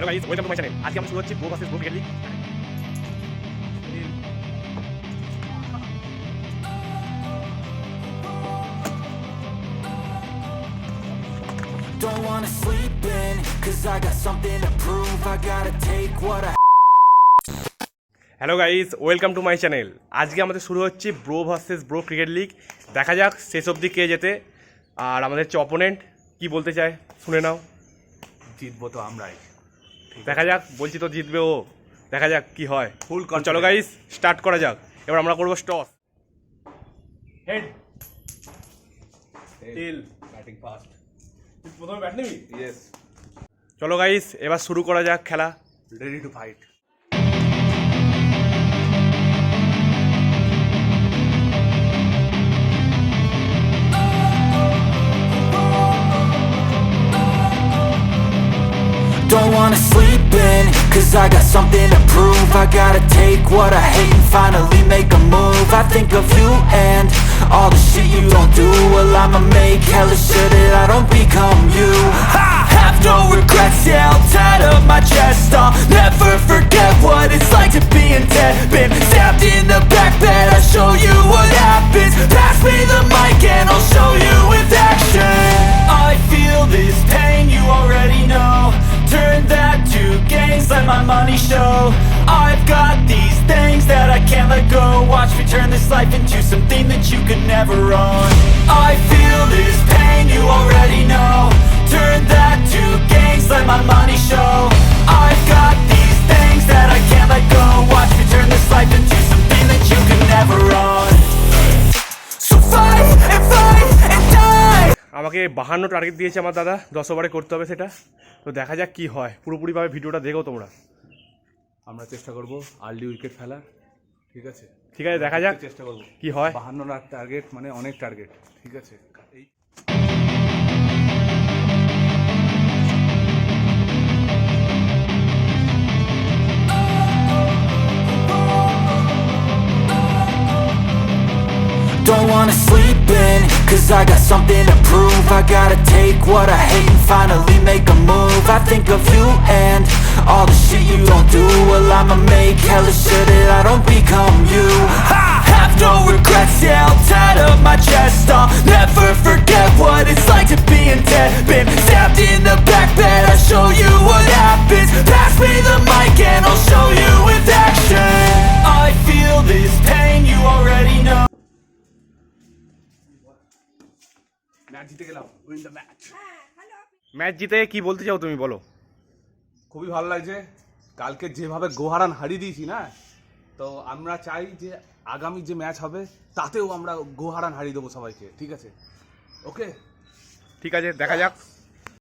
Hello guys, welcome to my channel. আজকে আমরা শুরু হচ্ছে bro versus bro cricket league. Don't wanna sleep in, cause I got something to prove. I gotta take what I hello guys, welcome to my channel. আজকে আমাদের শুরু হচ্ছে bro versus bro cricket league. দেখা যাক শেষ অবধি কে যেতে। আর আমাদের যে অপোনেন্ট কি বলতে চায় শুনে নাও। জিতবো তো আমরাই। দেখা যাক, বলছি তো জিতবে ও। দেখা যাক কি হয়। ফুল চলো গাইস, স্টার্ট করা যাক। এবার আমরা করবো টস। হেড টেল ব্যাটিং ফাস্ট। প্রথমে ব্যাট নিবি? ইয়েস, চলো গাইস, এবার শুরু করা যাক খেলা। Ready to fight. don't wanna sleep in, cause I got something to prove. I gotta take what I hate and finally make a move. I think of you and all the shit you don't do. Well, I'ma make hella sure that I don't become you. I have no regrets, yeah, I'll tattle my chest. I'll never forget what it's like to be in debt. Been stabbed in the back bed, I'll show you what happens. Pass me the mic and I'll show you with action. I feel this pain, you already know. Turn that to gains, let my money show. I've got these things that I can't let go. Watch me turn this life into something that you could never own. I feel this pain, you already know. Turn that to gains, let my money show. I've got these things that I can't let go. Watch me turn this life into something that you could never own. So fight and fight and die. আমাকে 52 target দিয়েছে আমার দাদা, 10 ওভারে করতে হবে সেটা। তো দেখা যাক কি হয়। পুরোপুরিভাবে ভিডিওটা দেখো তোমরা। আমরা চেষ্টা করবো আর্লি উইকেট ফেলার। ঠিক আছে, ঠিক আছে, দেখা যাক চেষ্টা করবো। কি হয়। 52 রান টার্গেট মানে অনেক টার্গেট। ঠিক আছে, এই don't wanna sleep in, cause I got something to prove. I gotta take what I hate and finally make a move. I think of you and all the shit you don't do. Well, I'ma make hella sure that I don't become you. I have no regrets, yeah, I'll tattle my chest. I'll never forget what it's like to be in debt. Been stabbed in the back bed, I'll show you what happens. Pass me the mic and I'll show you with action. I feel this pain, you already know. Match জিতে গেলাম, win the match. Match জিতে কি বলতে চাও তুমি, বলো। খুবই ভালো লাগছে। কালকে যেভাবে গোহারান হারিয়ে দিয়েছি না, তো আমরা চাই যে আগামী যে ম্যাচ হবে তাতেও আমরা গোহারান হারিয়ে দেবো সবাইকে। ঠিক আছে, ওকে, ঠিক আছে, দেখা যাক।